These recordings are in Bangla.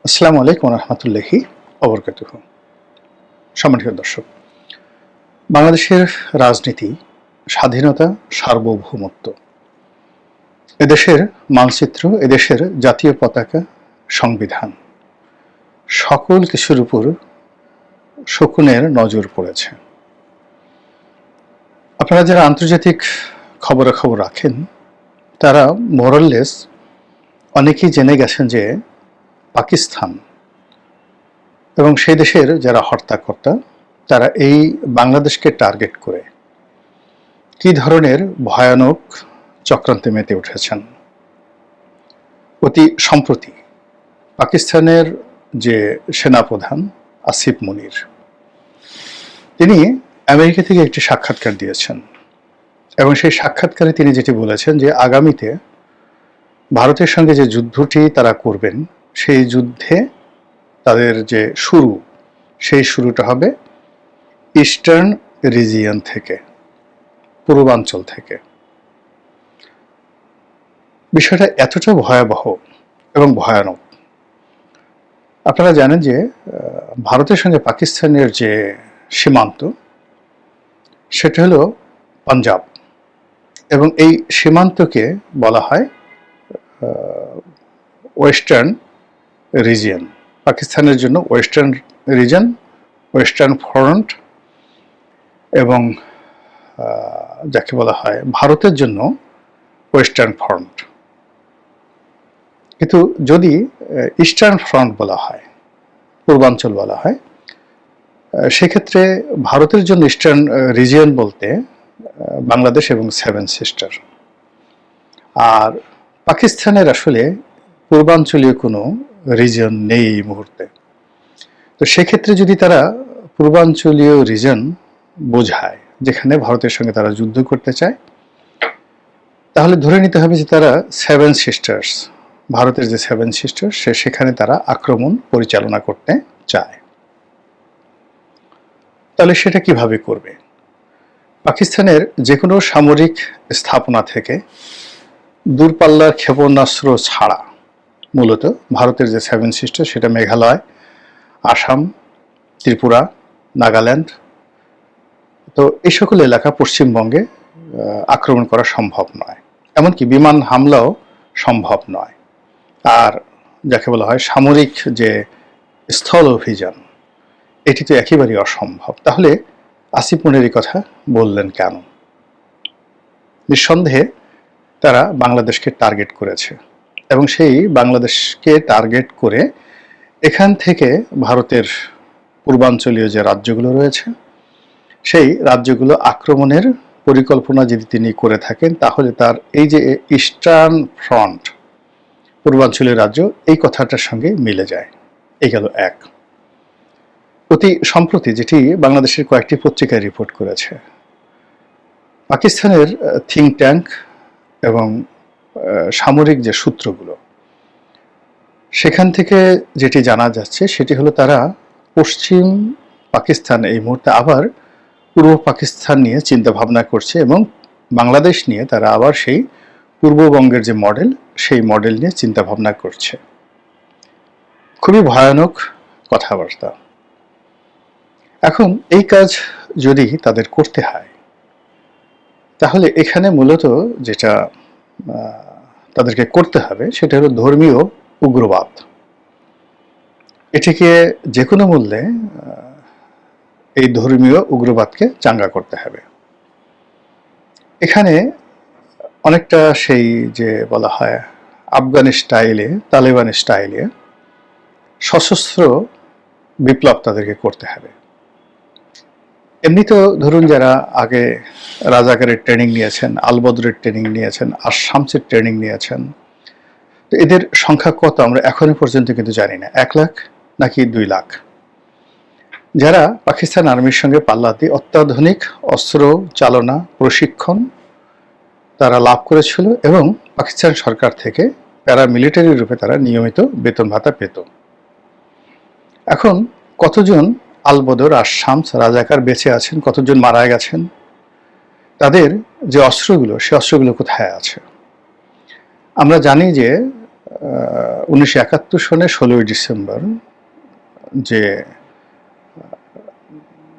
আসসালামু আলাইকুম রহমতুল্লাহি অবরকাতুহ। সম্মানিত দর্শক, বাংলাদেশের রাজনীতি, স্বাধীনতা, সার্বভৌমত্ব, এদেশের মানচিত্র, এদেশের জাতীয় পতাকা, সংবিধান, সকল কিছুর উপর শকুনের নজর পড়েছে। আপনারা যারা আন্তর্জাতিক খবরাখবর রাখেন তারা মোরাললেস অনেকেই জেনে গেছেন যে পাকিস্তান এবং সেই দেশের যারা হর্তাকর্তা তারা এই বাংলাদেশকে টার্গেট করে কি ধরনের ভয়ানক চক্রান্তে মেতে উঠেছেন। অতি সম্প্রতি পাকিস্তানের যে সেনাপ্রধান আসিফ মুনির, তিনি আমেরিকা থেকে একটি সাক্ষাৎকার দিয়েছেন এবং সেই সাক্ষাৎকারে তিনি যেটি বলেছেন যে আগামীতে ভারতের সঙ্গে যে যুদ্ধটি তারা করবেন সেই যুদ্ধে তাদের যে শুরু, সেই শুরুটা হবে ইস্টার্ন রিজিয়ন থেকে, পূর্বাঞ্চল থেকে। বিষয়টা এতটা ভয়াবহ এবং ভয়ানক। আপনারা জানেন যে ভারতের সঙ্গে পাকিস্তানের যে সীমান্ত সেটা হলো পাঞ্জাব, এবং এই সীমান্তকে বলা হয় ওয়েস্টার্ন রিজিয়ন। পাকিস্তানের জন্য ওয়েস্টার্ন রিজন, ওয়েস্টার্ন ফ্রন্ট, এবং যাকে বলা হয় ভারতের জন্য ওয়েস্টার্ন ফ্রন্ট। কিন্তু যদি ইস্টার্ন ফ্রন্ট বলা হয়, পূর্বাঞ্চল বলা হয়, সেক্ষেত্রে ভারতের জন্য ইস্টার্ন রিজিয়ন বলতে বাংলাদেশ এবং সেভেন সিস্টার। আর পাকিস্তানের আসলে পূর্বাঞ্চলীয় কোনো রিজন নেই এই মুহূর্তে। তো সেক্ষেত্রে যদি তারা পূর্বাঞ্চলীয় রিজন বোঝায় যেখানে ভারতের সঙ্গে তারা যুদ্ধ করতে চায়, তাহলে ধরে নিতে হবে যে তারা সেভেন সিস্টার্স, ভারতের যে সেভেন সিস্টার সেখানে তারা আক্রমণ পরিচালনা করতে চায়। তাহলে সেটা কিভাবে করবে? পাকিস্তানের যে কোনো সামরিক স্থাপনা থেকে দূরপাল্লার ক্ষেপণাস্ত্র ছাড়া মূলত ভারতের যে সেভেন সিস্টার, সেটা মেঘালয়, আসাম, ত্রিপুরা, নাগাল্যান্ড, তো এই সকল এলাকা পশ্চিমবঙ্গে আক্রমণ করা সম্ভব নয়, এমনকি বিমান হামলাও সম্ভব নয়। আর যাকে বলা হয় সামরিক যে স্থল অভিযান, এটি তো একেবারেই অসম্ভব। তাহলে আসিফ মুনির কথা বললেন কেন? নিঃসন্দেহে তারা বাংলাদেশকে টার্গেট করেছে, এবং সেই বাংলাদেশকে টার্গেট করে এখান থেকে ভারতের পূর্বাঞ্চলীয় যে রাজ্যগুলো রয়েছে সেই রাজ্যগুলো আক্রমণের পরিকল্পনা যদি তিনি করে থাকেন, তাহলে তার এই যে ইস্টার্ন ফ্রন্ট, পূর্বাঞ্চলীয় রাজ্য, এই কথাটার সঙ্গে মিলে যায়। এই গেল এক। অতি সম্প্রতি যেটি বাংলাদেশের কয়েকটি পত্রিকায় রিপোর্ট করেছে, পাকিস্তানের থিঙ্ক ট্যাঙ্ক এবং সামরিক যে সূত্রগুলো, সেখান থেকে যেটি জানা যাচ্ছে সেটি হলো তারা পশ্চিম পাকিস্তান এই মুহূর্তে আবার পূর্ব পাকিস্তান নিয়ে চিন্তা ভাবনা করছে, এবং বাংলাদেশ নিয়ে তারা আবার সেই পূর্ববঙ্গের যে মডেল, সেই মডেল নিয়ে চিন্তা ভাবনা করছে। খুবই ভয়ানক কথাবার্তা। এখন এই কাজ যদি তাদের করতে হয়, তাহলে এখানে মূলত যেটা তাদেরকে করতে হবে সেটা হলো ধর্মীয় উগ্রবাদ। এটিকে যে কোনো মূল্যে এই ধর্মীয় উগ্রবাদকে চাঙ্গা করতে হবে। এখানে অনেকটা সেই যে বলা হয় আফগান স্টাইলে, তালেবান স্টাইলে সশস্ত্র বিপ্লব তাদেরকে করতে হবে। এমনি তো ধরুন যারা আগে রাজাকারের ট্রেনিং নিয়েছেন, আলবদরের ট্রেনিং নিয়েছেন, আশামসের ট্রেনিং নিয়েছেন, তো এদের সংখ্যা কত আমরা এখনো পর্যন্ত কিন্তু জানি না। 1 লাখ নাকি 2 লাখ যারা পাকিস্তান আর্মির সঙ্গে পাল্লা দিয়ে অত্যাধুনিক অস্ত্র চালনা প্রশিক্ষণ তারা লাভ করেছিল, এবং পাকিস্তান সরকার থেকে প্যারামিলিটারি রূপে তারা নিয়মিত বেতন ভাতা পেত। এখন কতজন আলবদর, আশামস, রাজাকার বেঁচে আছেন, কতজন মারা গেছেন, তাদের যে অস্ত্রগুলো, সে অস্ত্রগুলো কোথায় আছে? আমরা জানি যে 1971 সনে 16ই ডিসেম্বর যে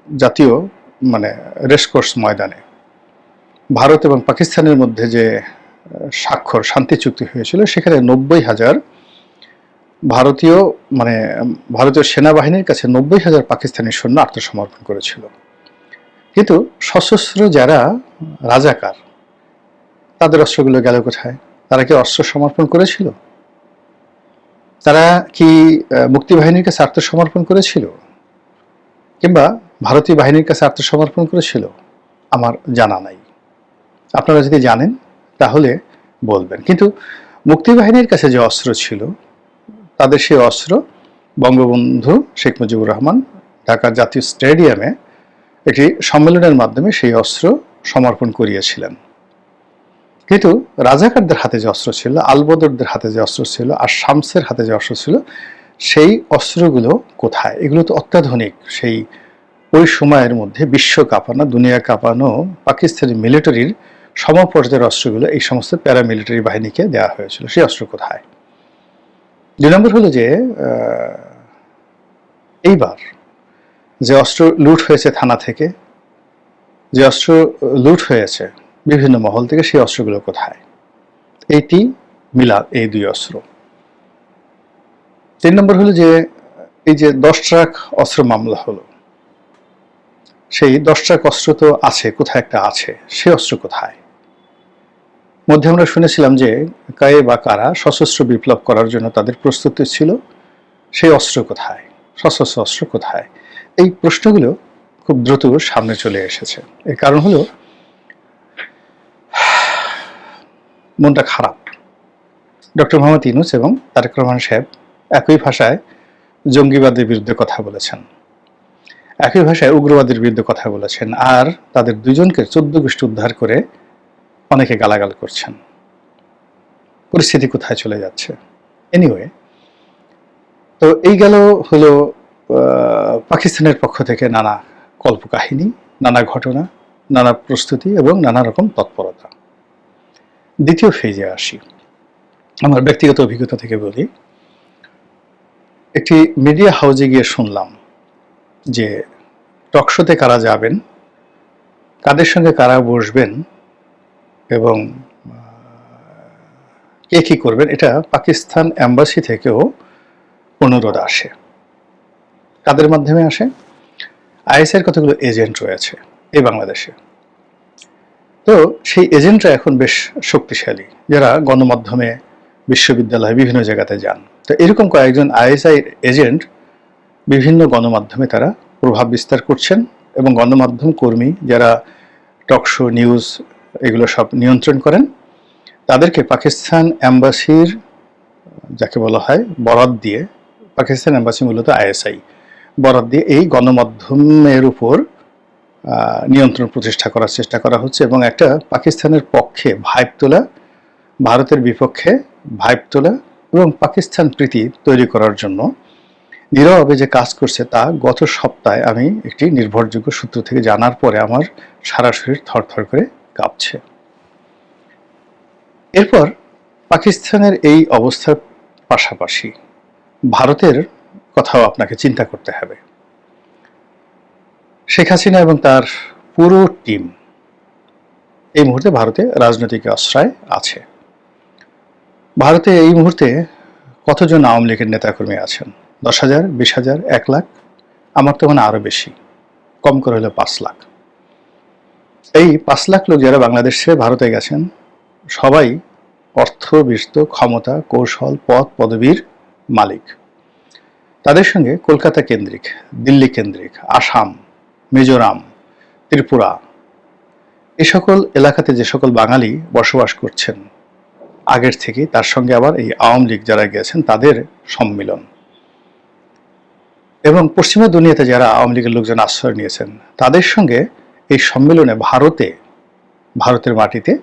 জাতীয় রেসকোর্স ময়দানে ভারত এবং পাকিস্তানের মধ্যে যে স্বাক্ষর শান্তি চুক্তি হয়েছিল, সেখানে 90,000 ভারতীয় ভারতীয় সেনাবাহিনীর কাছে 90,000 পাকিস্তানি সৈন্য আত্মসমর্পণ করেছিল। কিন্তু সশস্ত্র যারা রাজাকার, তাদের অস্ত্রগুলো গেল কোথায়? তারা কি অস্ত্র সমর্পণ করেছিল? তারা কি মুক্তিবাহিনীর কাছে আত্মসমর্পণ করেছিল, কিংবা ভারতীয় বাহিনীর কাছে আত্মসমর্পণ করেছিল? আমার জানা নাই। আপনারা যদি জানেন তাহলে বলবেন। কিন্তু মুক্তিবাহিনীর কাছে যে অস্ত্র ছিল, তাদের সেই অস্ত্র বঙ্গবন্ধু শেখ মুজিবুর রহমান ঢাকার জাতীয় স্টেডিয়ামে একটি সম্মেলনের মাধ্যমে সেই অস্ত্র সমর্পণ করিয়েছিলেন। কিন্তু রাজাকারদের হাতে যে অস্ত্র ছিল, আলবদরদের হাতে যে অস্ত্র ছিল, আর শামসের হাতে যে অস্ত্র ছিল, সেই অস্ত্রগুলো কোথায়? এগুলো তো অত্যাধুনিক, সেই ওই সময়ের মধ্যে বিশ্ব কাঁপানো, দুনিয়া কাঁপানো পাকিস্তানি মিলিটারির সমপর্যায়ের অস্ত্রগুলো এই সমস্ত প্যারামিলিটারি বাহিনীকে দেওয়া হয়েছিল। সেই অস্ত্র কোথায়? 2 নম্বর হলো যে এইবার যে অস্ত্র লুট হয়েছে থানা থেকে, যে অস্ত্র লুট হয়েছে বিভিন্ন মহল থেকে, সেই অস্ত্রগুলো কোথায়? এইটি মিলা এই 2 অস্ত্র। 3 নম্বর হলো যে এই যে 10 ট্রাক অস্ত্র মামলা হলো, সেই 10 ট্রাক অস্ত্র তো আছে, কোথায় একটা আছে, সেই অস্ত্র কোথায়? মধ্যে আমরা শুনেছিলাম যে কায়ে বা কারা সশস্ত্র বিপ্লব করার জন্য তাদের প্রস্তুতি ছিল, সেই অস্ত্র কোথায়? সশস্ত্র অস্ত্র কোথায়? এই প্রশ্নগুলো খুব দ্রুত সামনে চলে এসেছে। এর কারণ হলো মনটা খারাপ। ডক্টর মোহাম্মদ ইউনূস এবং তারেক রহমান সাহেব একই ভাষায় জঙ্গিবাদের বিরুদ্ধে কথা বলেছেন, একই ভাষায় উগ্রবাদের বিরুদ্ধে কথা বলেছেন, আর তাদের দুজনকে 14 গোষ্ঠী উদ্ধার করে অনেকে গালাগাল করছেন। পরিস্থিতি কোথায় চলে যাচ্ছে? এনিওয়ে, তো এই গেল হলো পাকিস্তানের পক্ষ থেকে নানা কল্পকাহিনী, নানা ঘটনা, নানা প্রস্তুতি এবং নানা রকম তৎপরতা। দ্বিতীয় ফেজে আসি। আমার ব্যক্তিগত অভিজ্ঞতা থেকে বলি, একটি মিডিয়া হাউজে গিয়ে শুনলাম যে টকশোতে কারা যাবেন, কাদের সঙ্গে কারা বসবেন এবং কে কি করবেন, এটা পাকিস্তান এম্বাসি থেকেও অনুরোধ আসে। কাদের মাধ্যমে আসে? আইএসআইয়ের কতগুলো এজেন্ট রয়েছে এই বাংলাদেশে। তো সেই এজেন্টরা এখন বেশ শক্তিশালী, যারা গণমাধ্যমে, বিশ্ববিদ্যালয়, বিভিন্ন জায়গাতে যান। তো এরকম কয়েকজন আইএসআই এজেন্ট বিভিন্ন গণমাধ্যমে তারা প্রভাব বিস্তার করছেন, এবং গণমাধ্যম কর্মী যারা টকশো, নিউজ এগুলো সব নিয়ন্ত্রণ করেন, তাদেরকে পাকিস্তান এম্বাসির, যাকে বলা হয় বরাত দিয়ে, পাকিস্তান এম্বাসি মূলত আইএসআই, বরাত দিয়ে এই গণমাধ্যমের উপর নিয়ন্ত্রণ প্রতিষ্ঠা করার চেষ্টা করা হচ্ছে, এবং একটা পাকিস্তানের পক্ষে ভাইব তোলা, ভারতের বিপক্ষে ভাইব তোলা এবং পাকিস্তান প্রীতি তৈরি করার জন্য নীরবে যে কাজ করছে, তা গত সপ্তাহে আমি একটি নির্ভরযোগ্য সূত্র থেকে জানার পরে আমার সারা শরীর থরথর করে কাঁপছে। এরপর পাকিস্তানের এই অবস্থার পাশাপাশি ভারতের কথাও আপনাকে চিন্তা করতে হবে। শেখ হাসিনা এবং তার পুরো টিম এই মুহূর্তে ভারতে রাজনৈতিক আশ্রয় আছে। ভারতে এই মুহূর্তে কতজন আওয়ামী লীগের নেতাকর্মী আছেন? 10,000, 20,000, 1 লাখ? আমার তো মনে আরো বেশি, কম করে হলে 5 লাখ। এই 5 লাখ লোক যারা বাংলাদেশ ছেড়ে ভারতে গেছেন, সবাই অর্থ, বিত্ত, ক্ষমতা, কৌশল, পদ, পদবীর মালিক। তাদের সঙ্গে কলকাতা কেন্দ্রিক, দিল্লি কেন্দ্রিক, আসাম, মিজোরাম, ত্রিপুরা, এ সকল এলাকাতে যে সকল বাঙালি বসবাস করছেন আগের থেকে, তার সঙ্গে আবার এই আওয়ামী লীগ যারা গেছেন তাদের সম্মিলন, এবং পশ্চিমা দুনিয়াতে যারা আওয়ামী লীগের লোকজন আশ্রয় নিয়েছেন তাদের সঙ্গে এই সম্মেলনে ভারতের মাটিতে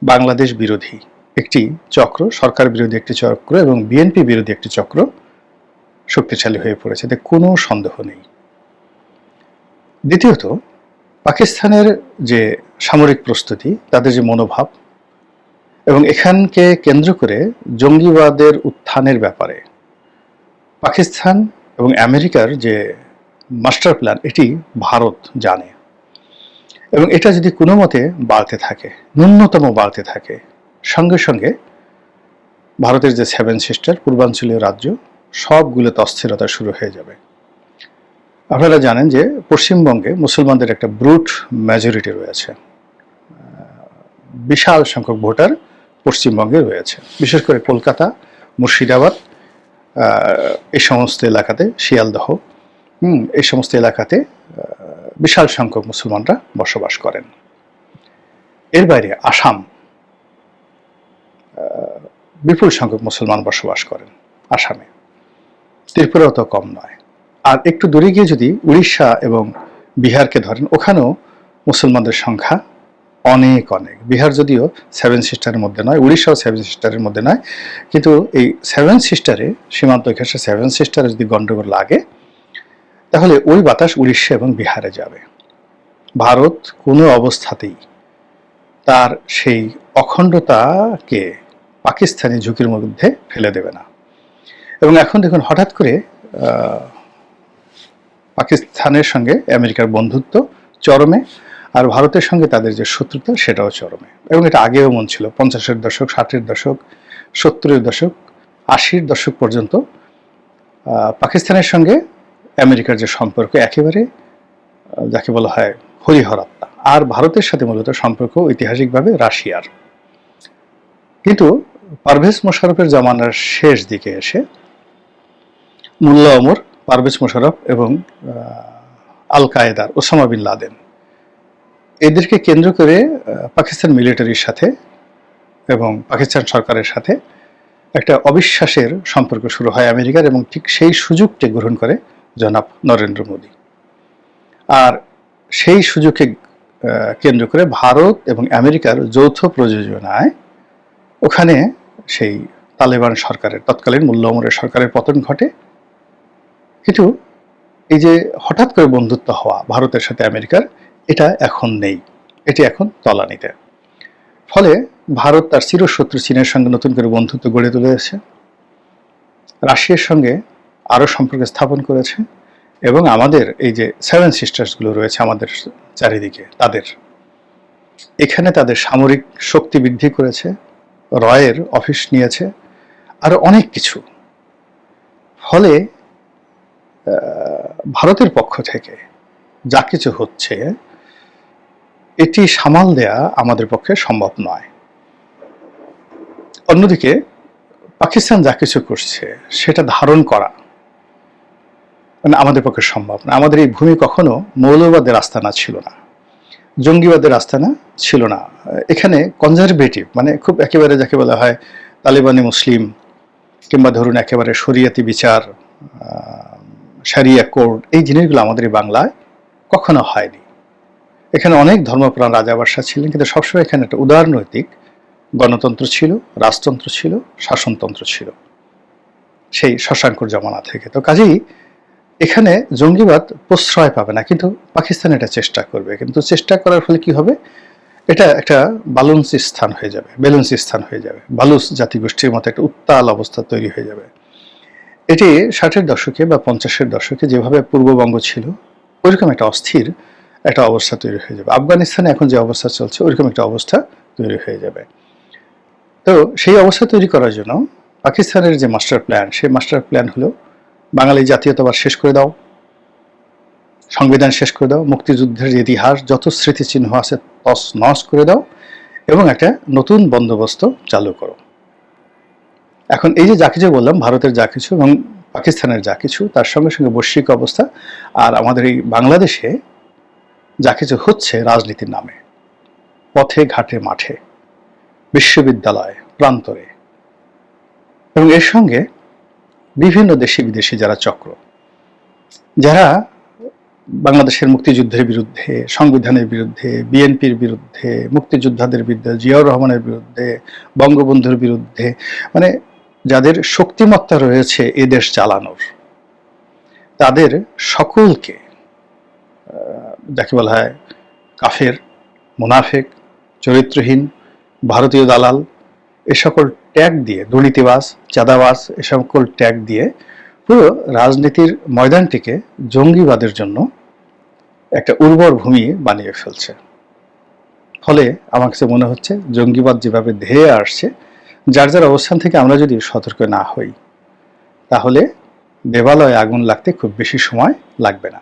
বাংলাদেশ বিরোধী একটি চক্র, সরকার বিরোধী একটি চক্র এবং বিএনপি বিরোধী একটি চক্র শক্তিশালী হয়ে পড়েছে, এতে কোনো সন্দেহ নেই। দ্বিতীয়ত, পাকিস্তানের যে সামরিক প্রস্তুতি, তাদের যে মনোভাব, এবং এখানকে কেন্দ্র করে জঙ্গিবাদের উত্থানের ব্যাপারে পাকিস্তান এবং আমেরিকার যে মাস্টার প্ল্যান, এটি ভারত জানে। এবং এটা যদি কোনো মতে বাড়তে থাকে, ন্যূনতম বাড়তে থাকে, সঙ্গে সঙ্গে ভারতের যে 7 সিস্টার পূর্বাঞ্চলীয় রাজ্য, সবগুলোতে অস্থিরতা শুরু হয়ে যাবে। আপনারা জানেন যে পশ্চিমবঙ্গে মুসলমানদের একটা ব্রুট মেজরিটি রয়েছে, বিশাল সংখ্যক ভোটার পশ্চিমবঙ্গে রয়েছে, বিশেষ করে কলকাতা, মুর্শিদাবাদ, এই সমস্ত এলাকাতে, শিয়ালদহ, এই সমস্ত এলাকাতে বিশাল সংখ্যক মুসলমানরা বসবাস করেন। এর বাইরে আসাম, বিপুল সংখ্যক মুসলমান বসবাস করেন আসামে। ত্রিপুরাও তো কম নয়। আর একটু দূরে গিয়ে যদি উড়িষ্যা এবং বিহারকে ধরেন, ওখানেও মুসলমানদের সংখ্যা অনেক অনেক। বিহার যদিও 7 সিস্টারের মধ্যে নয়, উড়িষ্যাও 7 সিস্টারের মধ্যে নয়, কিন্তু এই 7 সিস্টারে, সীমান্ত ঘেঁষে 7 সিস্টারে যদি গন্ডগোল লাগে, তাহলে ওই বাতাস উড়িষ্যা এবং বিহারে যাবে। ভারত কোনো অবস্থাতেই তার সেই অখণ্ডতাকে পাকিস্তানি ঝুঁকির মধ্যে ফেলে দেবে না। এবং এখন দেখুন, হঠাৎ করে পাকিস্তানের সঙ্গে আমেরিকার বন্ধুত্ব চরমে, আর ভারতের সঙ্গে তাদের যে শত্রুতা সেটাও চরমে। এবং এটা আগেও মন ছিল, 50-এর দশক, 60-এর দশক, 70-এর দশক, 80-এর দশক পর্যন্ত পাকিস্তানের সঙ্গে আমেরিকার যে সম্পর্ক একেবারে যাকে বলা হয় হরিহরাত্মা। আর ভারতের সাথে মূলত সম্পর্ক ঐতিহাসিকভাবে রাশিয়ার। কিন্তু পারভেজ মোশাররফের জামানার শেষ দিকে এসে মোল্লা ওমর, পারভেজ মোশাররফ এবং আল কায়েদার ওসামা বিন লাদেন, এদেরকে কেন্দ্র করে পাকিস্তান মিলিটারির সাথে এবং পাকিস্তান সরকারের সাথে একটা অবিশ্বাসের সম্পর্ক শুরু হয় আমেরিকার, এবং ঠিক সেই সুযোগটি গ্রহণ করে জনাব নরেন্দ্র মোদী। আর সেই সুযোগকে কেন্দ্র করে ভারত এবং আমেরিকার যৌথ প্রযোজনায় ওখানে সেই তালেবান সরকারের, তৎকালীন মোল্লা ওমরের সরকারের পতন ঘটে। কিন্তু এই যে হঠাৎ করে বন্ধুত্ব হওয়া ভারতের সাথে আমেরিকার, এটা এখন নেই, এটি এখন তলানিতে। ফলে ভারত তার চিরশত্রু চীনের সঙ্গে নতুন করে বন্ধুত্ব গড়ে তুলেছে, রাশিয়ার সঙ্গে আরও সম্পর্ক স্থাপন করেছে, এবং আমাদের এই যে 7 সিস্টার্সগুলো রয়েছে আমাদের চারিদিকে, তাদের এখানে তাদের সামরিক শক্তি বৃদ্ধি করেছে, রয়ের অফিস নিয়েছে, আরো অনেক কিছু। ফলে ভারতের পক্ষ থেকে যা কিছু হচ্ছে, এটি সামাল দেয়া আমাদের পক্ষে সম্ভব নয়। অন্যদিকে পাকিস্তান যা কিছু করছে সেটা ধারণ করা মানে আমাদের পক্ষে সম্ভব না। আমাদের এই ভূমি কখনো মৌলবাদের আস্তানা ছিল না, জঙ্গিবাদের আস্তানা ছিল না। এখানে কনজারভেটিভ মানে খুব একেবারে যাকে বলা হয় তালিবানি মুসলিম, কিংবা ধরুন একেবারে শরিয়াতি বিচার, শারিয়া কোড, এই জিনিসগুলো আমাদের এই বাংলায় কখনো হয়নি। এখানে অনেক ধর্মপ্রাণ রাজা বাদশাহ ছিলেন, কিন্তু সবসময় এখানে একটা উদারনৈতিক গণতন্ত্র ছিল, রাজতন্ত্র ছিল, শাসনতন্ত্র ছিল সেই শশাঙ্কর জমানা থেকে। তো কাজেই এখানে জঙ্গিবাদ প্রশ্রয় পাবে না, কিন্তু পাকিস্তান এটা চেষ্টা করবে। কিন্তু চেষ্টা করার ফলে কি হবে, এটা একটা ব্যালেন্স স্থান হয়ে যাবে, বালুচ জাতিগোষ্ঠীর মতো একটা উত্তাল অবস্থা তৈরি হয়ে যাবে। এটি 60-এর দশকে বা 50-এর দশকে যেভাবে পূর্ববঙ্গ ছিল, ওইরকম একটা অস্থির একটা অবস্থা তৈরি হয়ে যাবে। আফগানিস্তানে এখন যে অবস্থা চলছে ওইরকম একটা অবস্থা তৈরি হয়ে যাবে। তো সেই অবস্থা তৈরি করার জন্য পাকিস্তানের যে মাস্টার প্ল্যান, সেই মাস্টার প্ল্যান হলো বাঙালি জাতীয়তাবাদ শেষ করে দাও, সংবিধান শেষ করে দাও, মুক্তিযুদ্ধের ইতিহাস যত স্মৃতিচিহ্ন আছে তস নস করে দাও, এবং একটা নতুন বন্দোবস্ত চালু করো। এখন এই যে যা কিছু বললাম, ভারতের যা কিছু এবং পাকিস্তানের যা কিছু, তার সঙ্গে সঙ্গে বৈশ্বিক অবস্থা, আর আমাদের এই বাংলাদেশে যা কিছু হচ্ছে রাজনীতির নামে, পথে ঘাটে মাঠে, বিশ্ববিদ্যালয় প্রান্তরে, এবং এর সঙ্গে বিভিন্ন দেশি বিদেশি যারা চক্র, যারা বাংলাদেশের মুক্তিযুদ্ধের বিরুদ্ধে, সংবিধানের বিরুদ্ধে, বিএনপির বিরুদ্ধে, মুক্তিযোদ্ধাদের বিরুদ্ধে, জিয়াউর রহমানের বিরুদ্ধে, বঙ্গবন্ধুর বিরুদ্ধে, মানে যাদের শক্তিমত্তা রয়েছে এ দেশ চালানোর, তাদের সকলকে যাকে বলা হয় কাফের, মুনাফেক, চরিত্রহীন, ভারতীয় দালাল, এ সকল ট্যাগ দিয়ে, দুর্নীতিবাজ, চাঁদাবাজ, এ সকল ট্যাগ দিয়ে পুরো রাজনীতির ময়দানটিকে জঙ্গিবাদের জন্য একটা উর্বর ভূমি বানিয়ে ফেলছে। ফলে আমার কাছে মনে হচ্ছে জঙ্গিবাদ যেভাবে ধেয়ে আসছে, যার যার অবস্থান থেকে আমরা যদি সতর্ক না হই, তাহলে দেবালয়ে আগুন লাগতে খুব বেশি সময় লাগবে না।